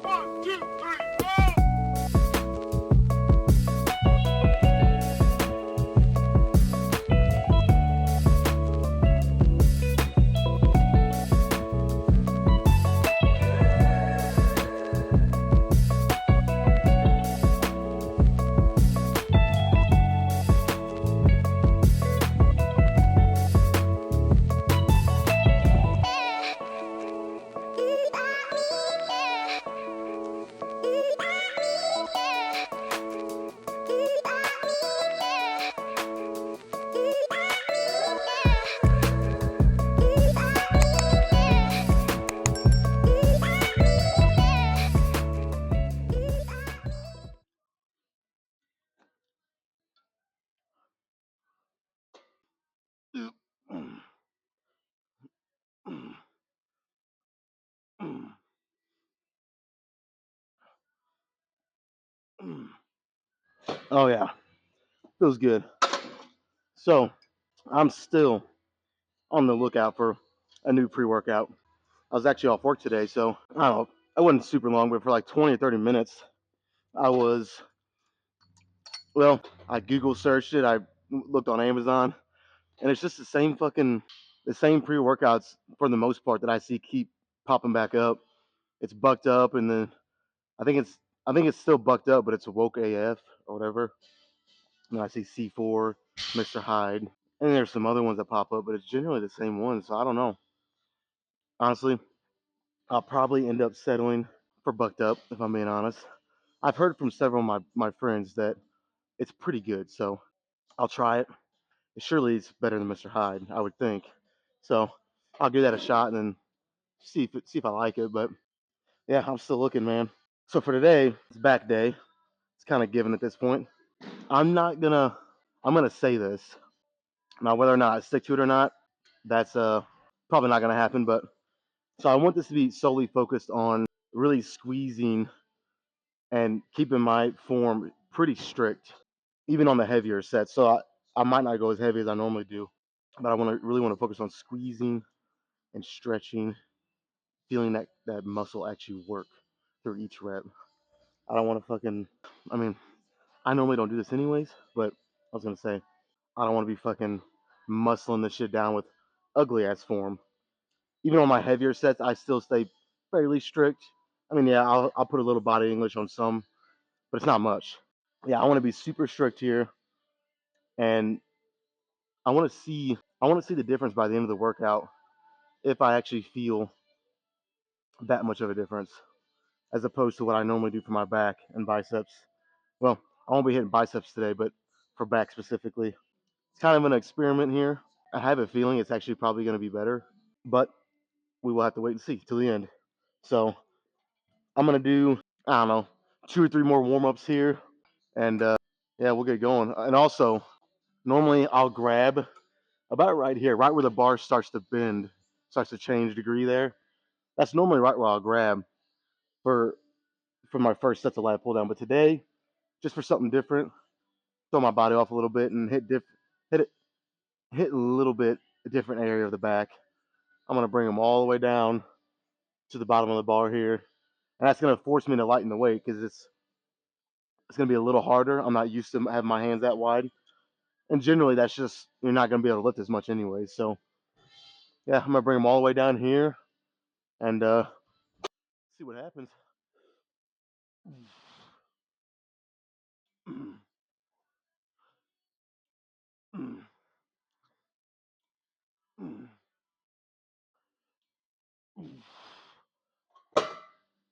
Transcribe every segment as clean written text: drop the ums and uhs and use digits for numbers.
One, two, three, four. Oh yeah, feels good. So I'm still on the lookout for a new pre-workout. I was actually off work today, so I don't know. I wasn't super long, but for like 20 or 30 minutes, I was, well, I Google searched it, I looked on Amazon, and it's just the same pre-workouts for the most part that I see keep popping back up. It's bucked up, and then I think it's, I think it's still bucked up, but it's woke AF or whatever. And I see C4, Mr. Hyde, and there's some other ones that pop up, but it's generally the same ones. So I don't know. Honestly, I'll probably end up settling for bucked up if I'm being honest. I've heard from several of my friends that it's pretty good, so I'll try it. Surely it's better than Mr. Hyde, I would think. So I'll give that a shot and then see if I like it. But yeah, I'm still looking, man. So for today, it's back day. It's kind of given at this point. I'm not gonna. I'm gonna say this now, whether or not I stick to it or not, that's probably not gonna happen. But so I want this to be solely focused on really squeezing and keeping my form pretty strict, even on the heavier sets. So I might not go as heavy as I normally do, but I really want to focus on squeezing and stretching, feeling that muscle actually work through each rep. I don't want to fucking. I mean, I normally don't do this anyways, but I was gonna say I don't want to be fucking muscling this shit down with ugly ass form. Even on my heavier sets, I still stay fairly strict. I mean, yeah, I'll put a little body English on some, but it's not much. Yeah, I want to be super strict here, and I want to see the difference by the end of the workout if I actually feel that much of a difference, as opposed to what I normally do for my back and biceps. Well, I won't be hitting biceps today, but for back specifically, it's kind of an experiment here. I have a feeling it's actually probably going to be better, but we will have to wait and see till the end. So I'm gonna do, I don't know, 2 or 3 more warm ups here, and yeah, we'll get going. And also, normally I'll grab about right here, right where the bar starts to bend, starts to change degree there. That's normally right where I'll grab for for my first sets of lat pull down. But today, just for something different, throw my body off a little bit and hit it, hit a little bit a different area of the back. I'm gonna bring them all the way down to the bottom of the bar here, and that's gonna force me to lighten the weight because it's gonna be a little harder. I'm not used to having my hands that wide, and generally that's just you're not gonna be able to lift as much anyway. So yeah, I'm gonna bring them all the way down here and see what happens.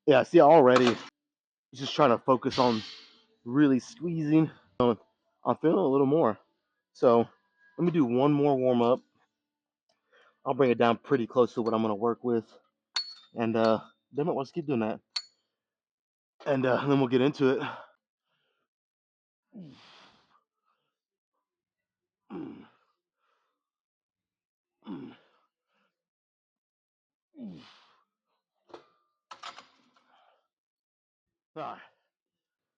Yeah, see already just trying to focus on really squeezing. I'm feeling a little more. So let me do one more warm up. I'll bring it down pretty close to what I'm gonna work with, and then let's keep doing that, and then we'll get into it.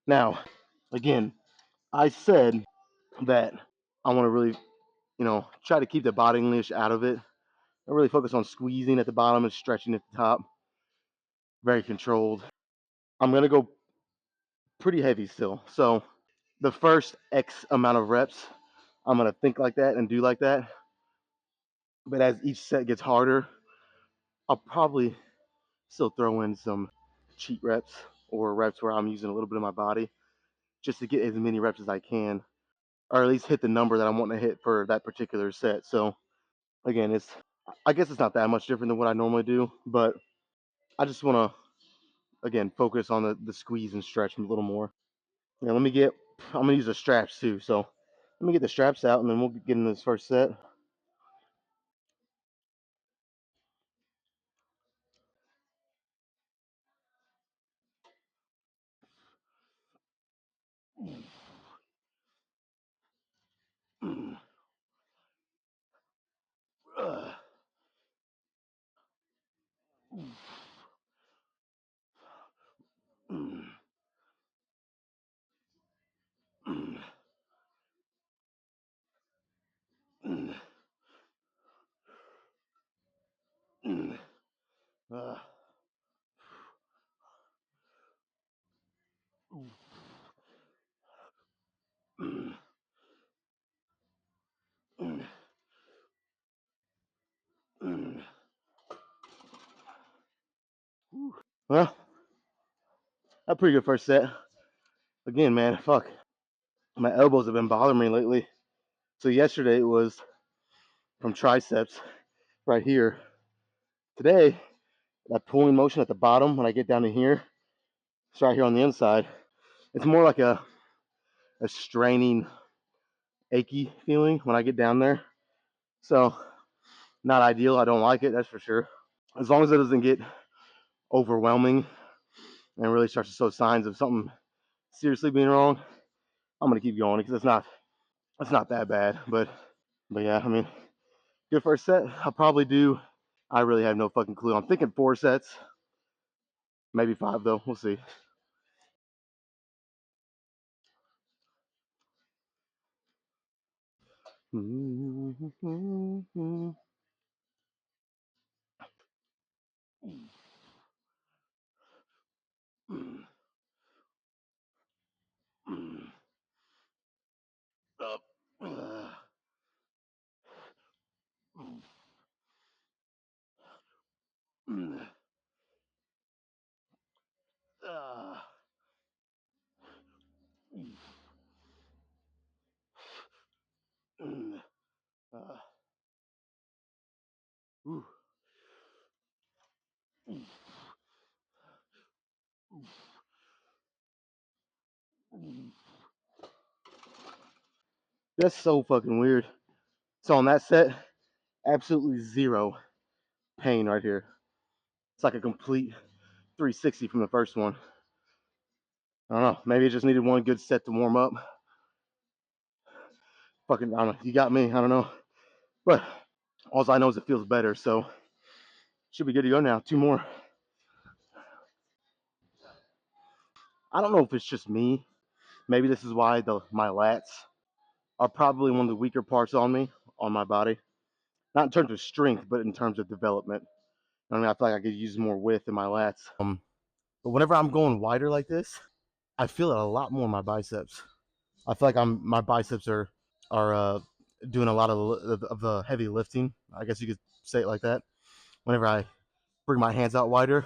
Now, again, I said that I want to really, try to keep the body English out of it. I really focus on squeezing at the bottom and stretching at the top. Very controlled. I'm gonna go pretty heavy still. So the first X amount of reps, I'm gonna think like that and do like that. But as each set gets harder, I'll probably still throw in some cheat reps or reps where I'm using a little bit of my body just to get as many reps as I can, or at least hit the number that I'm wanting to hit for that particular set. So again, I guess it's not that much different than what I normally do, but I just want to again focus on the squeeze and stretch a little more. Yeah, I'm gonna use the straps too. So let me get the straps out and then we'll get into this first set. Well, a pretty good first set. Again, man, fuck. My elbows have been bothering me lately. So yesterday it was from triceps right here. Today, that pulling motion at the bottom when I get down to here, it's right here on the inside. It's more like a straining, achy feeling when I get down there. So not ideal. I don't like it, that's for sure. As long as it doesn't get overwhelming and really starts to show signs of something seriously being wrong, I'm gonna keep going because it's not that bad. But yeah, I mean, good first set. I'll probably do. I really have no fucking clue. I'm thinking 4 sets, maybe 5 though. We'll see. Up. That's so fucking weird. So on that set, absolutely zero pain right here. It's like a complete 360 from the first one. I don't know. Maybe it just needed one good set to warm up. Fucking, I don't know. You got me. I don't know. But all I know is it feels better. So should be good to go now. 2 more. I don't know if it's just me. Maybe this is why my lats are probably one of the weaker parts on my body. Not in terms of strength, but in terms of development. I mean, I feel like I could use more width in my lats. But whenever I'm going wider like this, I feel it a lot more in my biceps. I feel like my biceps are doing a lot of the heavy lifting. I guess you could say it like that. Whenever I bring my hands out wider,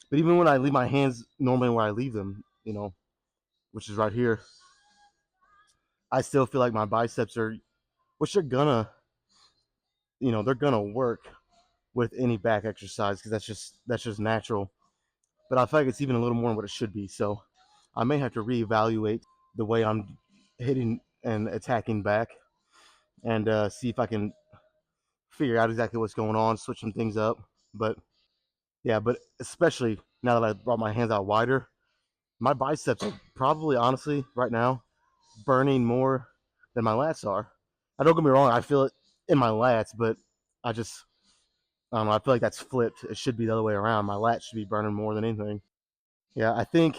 but even when I leave my hands normally where I leave them, which is right here, I still feel like my biceps are, which they're gonna work with any back exercise because that's just natural. But I feel like it's even a little more than what it should be. So I may have to reevaluate the way I'm hitting and attacking back and see if I can figure out exactly what's going on, switch some things up. But yeah, but especially now that I brought my hands out wider, my biceps are probably honestly right now burning more than my lats are. I don't get me wrong, I feel it in my lats, but I just I don't know. I feel like that's flipped. It should be the other way around. My lats should be burning more than anything. Yeah, I think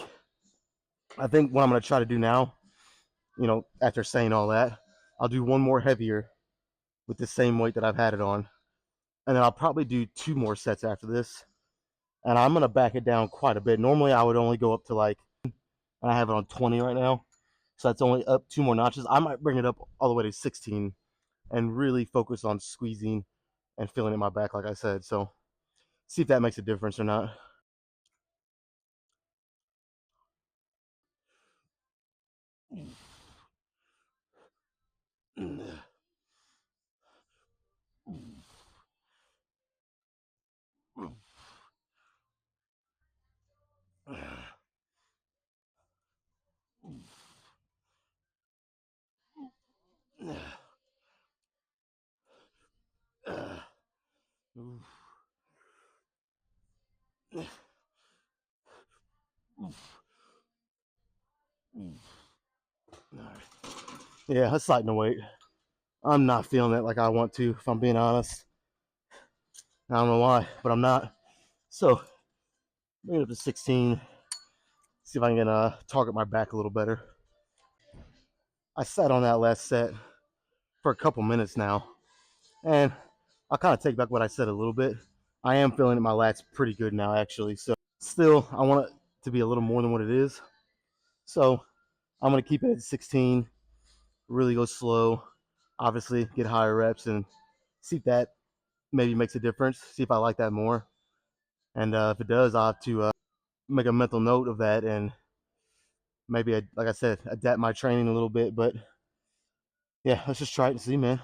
what I'm gonna try to do now, after saying all that, I'll do one more heavier with the same weight that I've had it on. And then I'll probably do 2 more sets after this. And I'm going to back it down quite a bit. Normally, I would only go up to like, and I have it on 20 right now. So that's only up 2 more notches. I might bring it up all the way to 16 and really focus on squeezing and feeling in my back, like I said. So see if that makes a difference or not. Yeah, that's lighten the weight. I'm not feeling it like I want to, if I'm being honest. I don't know why, but I'm not. So, bring it up to 16. See if I can target my back a little better. I sat on that last set for a couple minutes now, and I'll kind of take back what I said a little bit. I am feeling my lats pretty good now, actually. So, still, I want it to be a little more than what it is. So, I'm going to keep it at 16, really go slow, obviously, get higher reps, and see if that maybe makes a difference. See if I like that more. And if it does, I'll have to make a mental note of that and maybe, like I said, adapt my training a little bit. But yeah, let's just try it and see, man.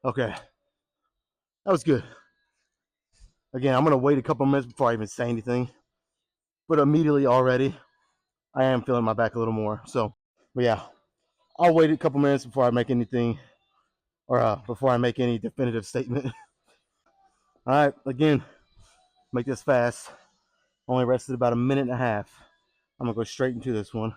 Okay, that was good. Again, I'm gonna wait a couple minutes before I even say anything, but immediately already I am feeling my back a little more. So, but yeah, I'll wait a couple minutes before I make anything or before I make any definitive statement. All right, again, make this fast. Only rested about a minute and a half. I'm gonna go straight into this one.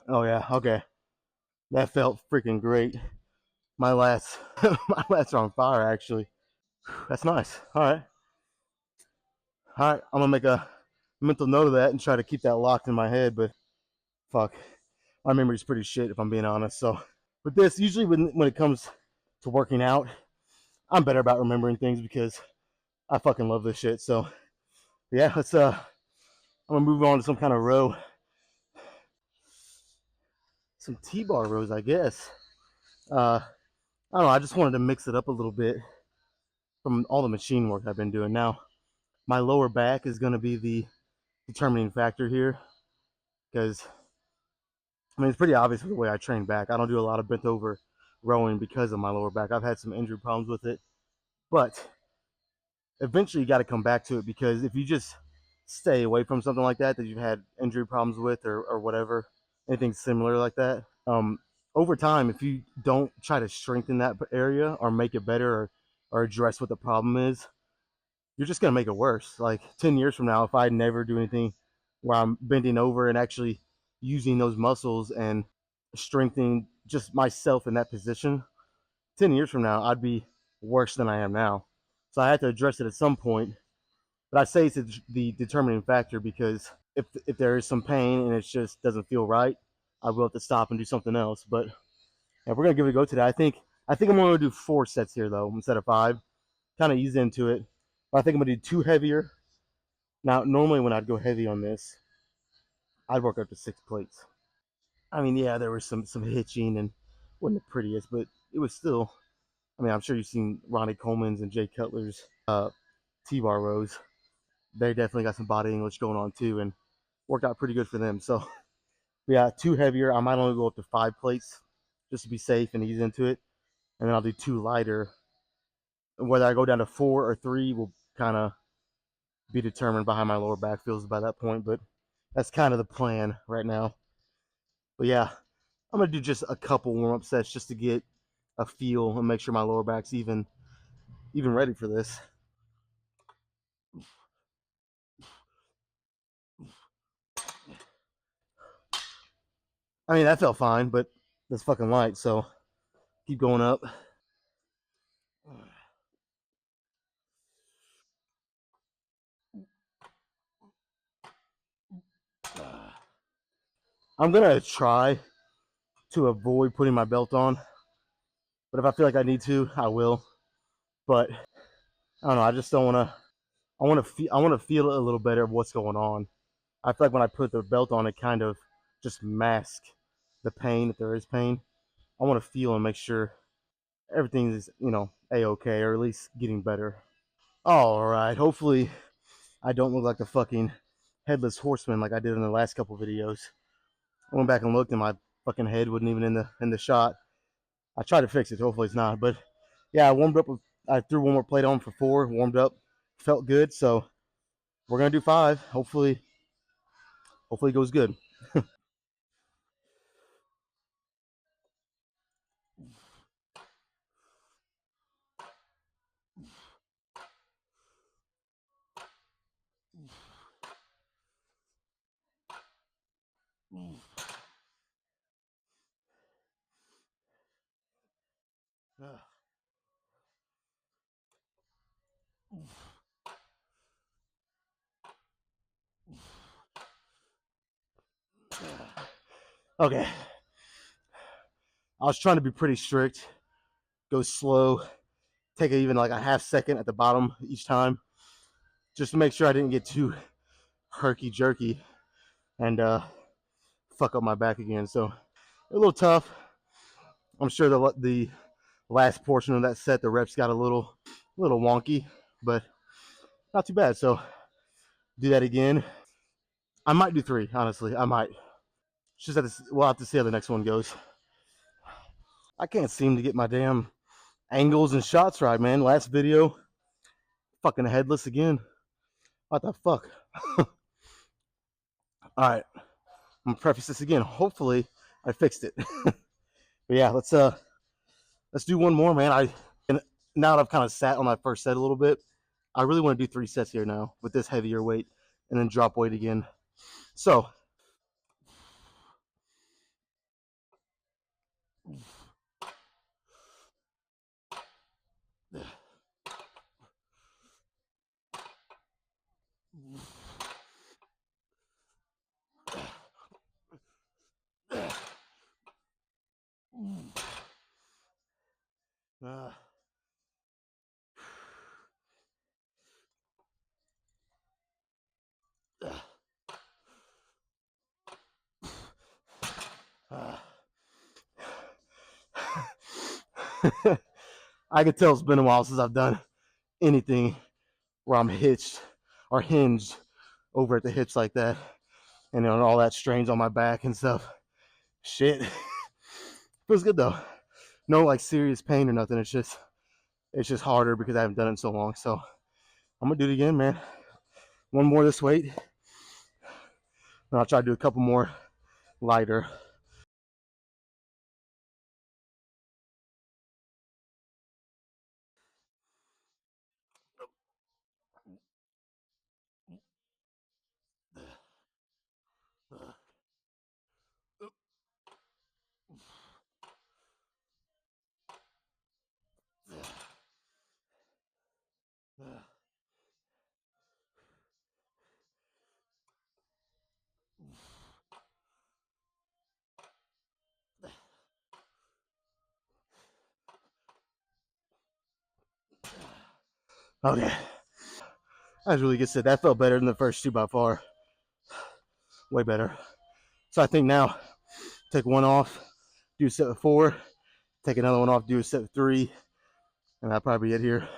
Oh yeah, okay. That felt freaking great. My lats, my lats are on fire actually. That's nice. All right. I'm gonna make a mental note of that and try to keep that locked in my head. But fuck, my memory's pretty shit if I'm being honest. So, but this usually when it comes to working out, I'm better about remembering things because I fucking love this shit. So yeah, I'm gonna move on to some kind of row, some T-bar rows, I guess. I don't know. I just wanted to mix it up a little bit from all the machine work I've been doing. Now, my lower back is gonna be the determining factor here because I mean it's pretty obvious with the way I train back. I don't do a lot of bent over rowing because of my lower back. I've had some injury problems with it, but eventually you got to come back to it because if you just stay away from something like that you've had injury problems with or whatever, anything similar like that, over time, if you don't try to strengthen that area or make it better or address what the problem is, you're just gonna make it worse. Like 10 years from now, if I never do anything where I'm bending over and actually using those muscles and strengthening just myself in that position, 10 years from now, I'd be worse than I am now. So I had to address it at some point. But I say it's the determining factor because if there is some pain and it just doesn't feel right, I will have to stop and do something else. But yeah, we're gonna give it a go today. I think I'm gonna do 4 sets here though instead of 5. Kind of ease into it. But I think I'm gonna do 2 heavier. Now, normally when I'd go heavy on this, I'd work up to 6 plates. I mean, yeah, there was some hitching and wasn't the prettiest, but it was still. I mean, I'm sure you've seen Ronnie Coleman's and Jay Cutler's T-bar rows. They definitely got some body English going on too, and worked out pretty good for them. So yeah, 2 heavier. I might only go up to 5 plates just to be safe and ease into it, and then I'll do 2 lighter. Whether I go down to 4 or 3 will kind of be determined by how my lower back feels by that point, but that's kind of the plan right now. But yeah, I'm gonna do just a couple warm-up sets just to get a feel and make sure my lower back's even ready for this. I mean, that felt fine, but that's fucking light, so keep going up. I'm gonna try to avoid putting my belt on, but if I feel like I need to, I will. But I don't know. I just don't want to. I want to feel a little better of what's going on. I feel like when I put the belt on, it kind of just masks the pain if there is pain. I want to feel and make sure everything is a okay or at least getting better. All right. Hopefully, I don't look like a fucking headless horseman like I did in the last couple videos. I went back and looked, and my fucking head wasn't even in the shot. I tried to fix it. Hopefully, it's not. But yeah, I warmed up. I threw one more plate on for 4. Warmed up, felt good. So we're gonna do 5. Hopefully it goes good. Okay. I was trying to be pretty strict. Go slow. Take even like a half second at the bottom each time, just to make sure I didn't get too herky jerky and fuck up my back again. So a little tough. I'm sure the last portion of that set, the reps got a little wonky, but not too bad. So do that again. I might do 3. Honestly, I might. Just we'll have to see how the next one goes. I can't seem to get my damn angles and shots right, man. Last video, fucking headless again. What the fuck? All right, I'm gonna preface this again. Hopefully, I fixed it. But yeah, let's do one more, man. And now that I've kind of sat on that first set a little bit, I really want to do 3 sets here now with this heavier weight, and then drop weight again. So. I could tell it's been a while since I've done anything where I'm hitched or hinged over at the hips like that, and all that strains on my back and stuff. Shit, feels good though. No like serious pain or nothing. It's just harder because I haven't done it in so long. So I'm gonna do it again, man. One more this weight, and I'll try to do a couple more lighter. Okay. That was really good set. That felt better than the first two by far. Way better. So I think now, take one off, do a set with 4, take another one off, do a set with 3, and that'll probably be it here.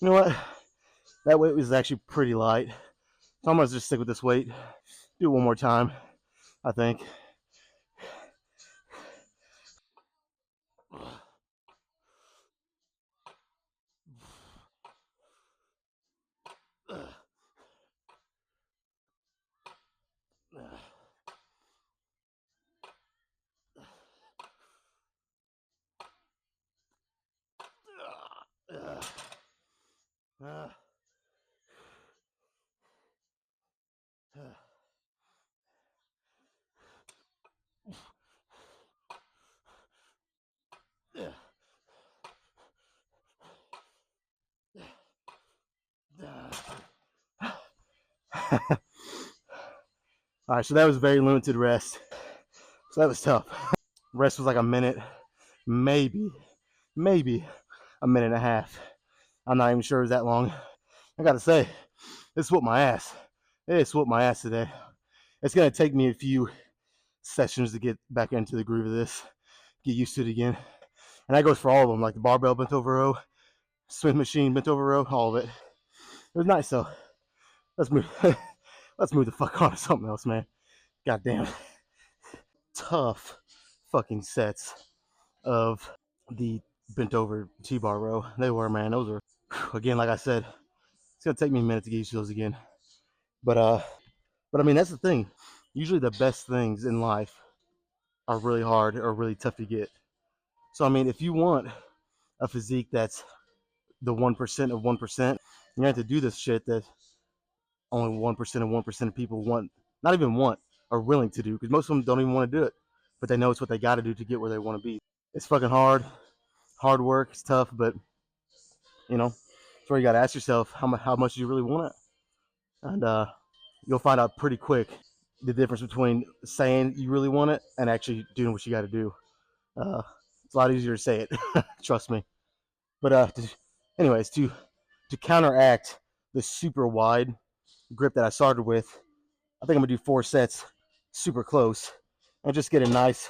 You know what? That weight was actually pretty light. So I'm gonna just stick with this weight. Do it one more time, I think. All right, so that was very limited rest. So that was tough. Rest was like a minute, maybe a minute and a half. I'm not even sure it was that long. I gotta say, this whooped my ass. It's whooped my ass today. It's gonna take me a few sessions to get back into the groove of this, get used to it again. And that goes for all of them, like the barbell bent over row, Smith machine bent over row, all of it. It was nice though. Let's move. Let's move the fuck on to something else, man. God damn. Tough fucking sets of the bent over T-bar row. They were, man. Those were, again, like I said, it's gonna take me a minute to get used to those again. But I mean, that's the thing. Usually, the best things in life are really hard or really tough to get. So I mean, if you want a physique that's the 1% of 1%, you have to do this shit that only 1% of 1% of people want, not even want, are willing to do. Because most of them don't even want to do it, but they know it's what they got to do to get where they want to be. It's fucking hard work. It's tough, but you know, that's where you got to ask yourself how much you really want it, and you'll find out pretty quick the difference between saying you really want it and actually doing what you got to do. Uh, it's a lot easier to say it, trust me. But anyways, to counteract the super wide grip that I started with, I think I'm gonna do 4 sets, super close, and just get a nice,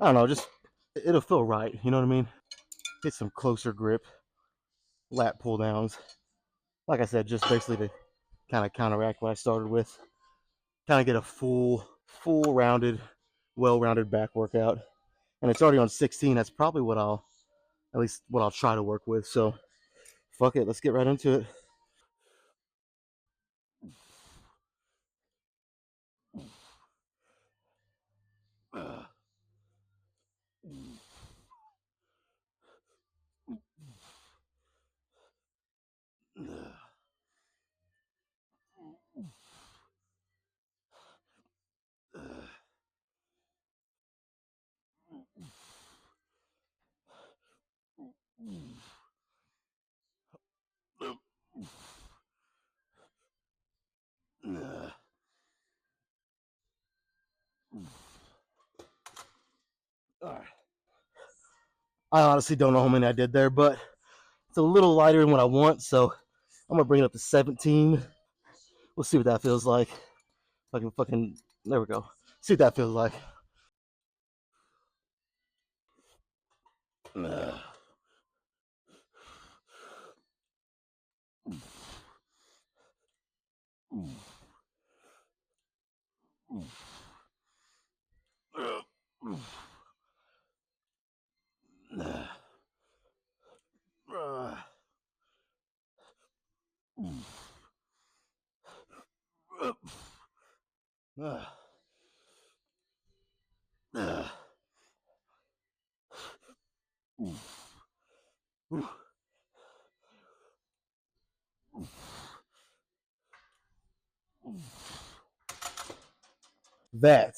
I don't know, just it'll feel right. You know what I mean? Get some closer grip, lat pull downs. Like I said, just basically to kind of counteract what I started with. Kind of get a full rounded, well-rounded back workout. And it's already on 16. That's probably what at least what I'll try to work with. So fuck it, let's get right into it. I honestly don't know how many I did there, but it's a little lighter than what I want, so I'm gonna bring it up to 17. We'll see what that feels like. Fucking, there we go. See what that feels like. Uh, uh, that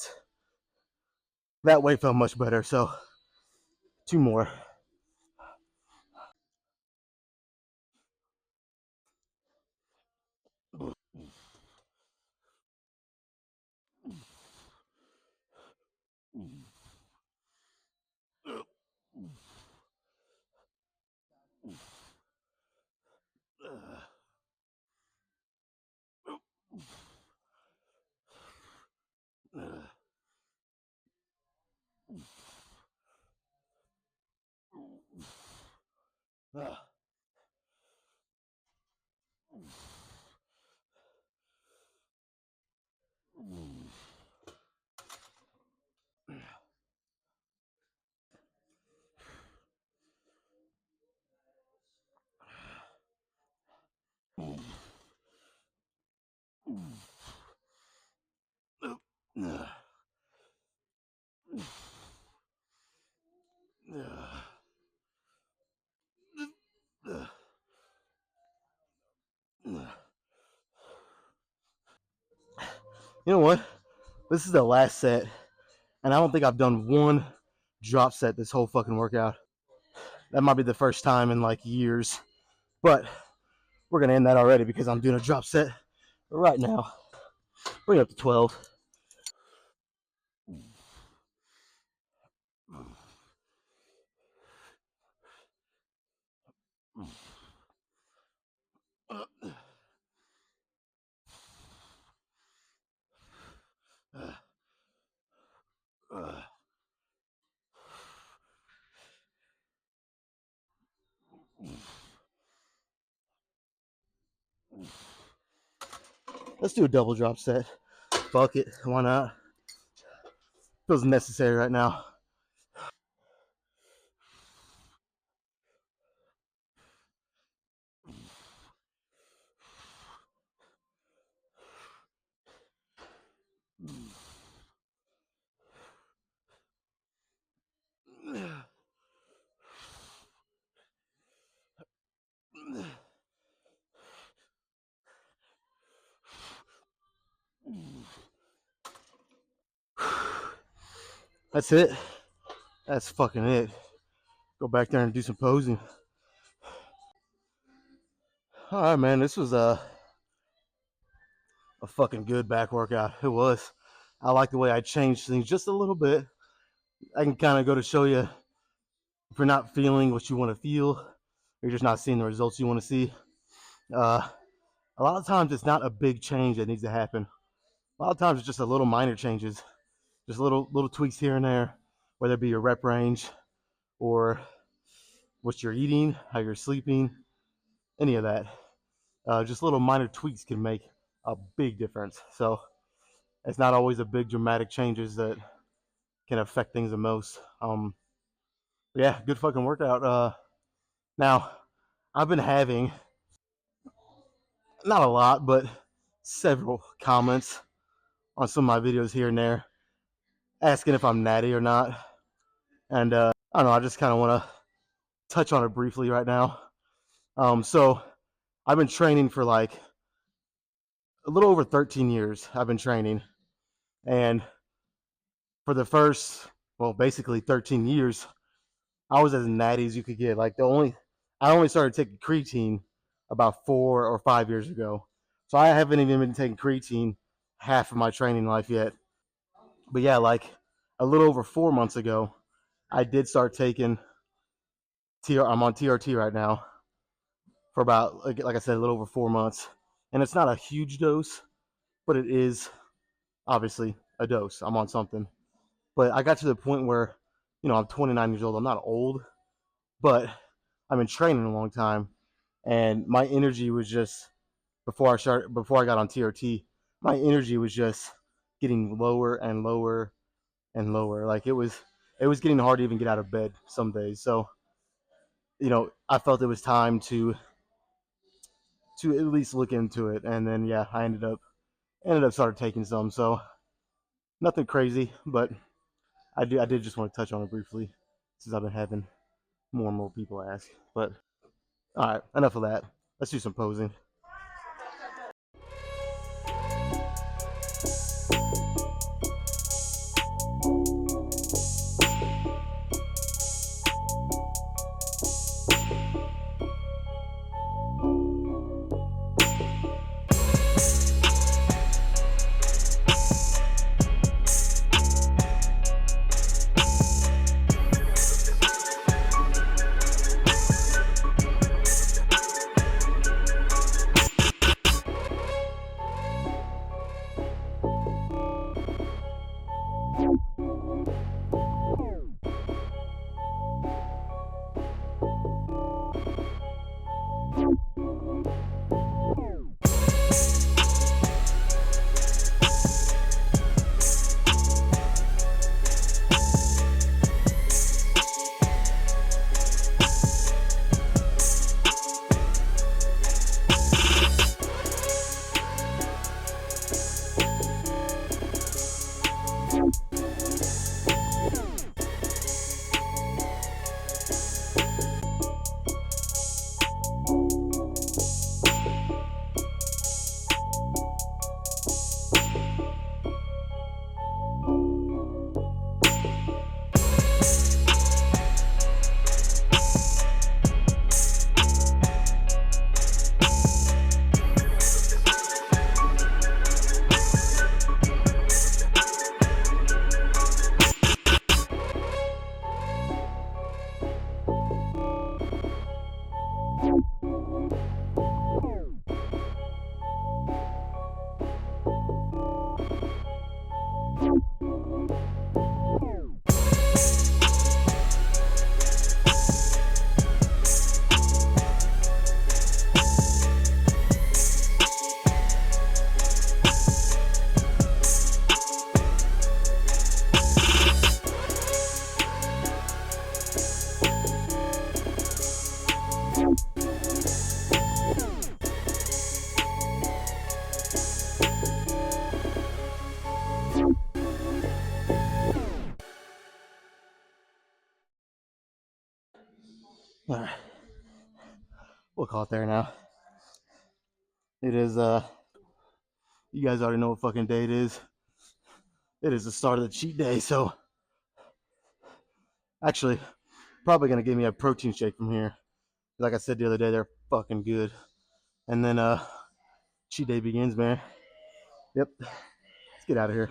that weight felt much better. So 2 more. You know what? This is the last set, and I don't think I've done one drop set this whole fucking workout. That might be the first time in like years, but we're gonna end that already because I'm doing a drop set right now. Bring it up to 12. Let's do a double drop set. Fuck it, why not? Feels necessary right now. That's it. That's fucking it. Go back there and do some posing. All right, man. This was a fucking good back workout. It was. I like the way I changed things just a little bit. I can kind of go to show you if you're not feeling what you want to feel, you're just not seeing the results you want to see. Uh, a lot of times it's not a big change that needs to happen. A lot of times it's just a little minor changes, just little tweaks here and there, whether it be your rep range or what you're eating, how you're sleeping, any of that. Just little minor tweaks can make a big difference. So it's not always the big dramatic changes that can affect things the most. Yeah, good fucking workout. Now I've been having not a lot, but several comments on some of my videos here and there asking if I'm natty or not. And I don't know, I just kind of want to touch on it briefly right now. So I've been training for like a little over 13 years. I've been training. And for the first, well, basically 13 years, I was as natty as you could get. I only started taking creatine about 4 or 5 years ago. So I haven't even been taking creatine half of my training life yet. But yeah, like a little over 4 months ago, I did start taking I'm on TRT right now for about, like I said, a little over 4 months. And it's not a huge dose, but it is obviously a dose. I'm on something. But I got to the point where, I'm 29 years old. I'm not old, but I've been training a long time. And my energy was just, before I got on TRT, my energy was just getting lower and lower and lower. Like it was getting hard to even get out of bed some days. So, I felt it was time to at least look into it. And then yeah, I ended up started taking some. So Nothing crazy, but I did just want to touch on it briefly since I've been having more and more people ask. But all right, enough of that. Let's do some posing. All right, we'll call it there now. It is you guys already know what fucking day it is. It is the start of the cheat day, so actually probably gonna give me a protein shake from here. Like I said the other day, they're fucking good. And then cheat day begins, man. Yep. Let's get out of here.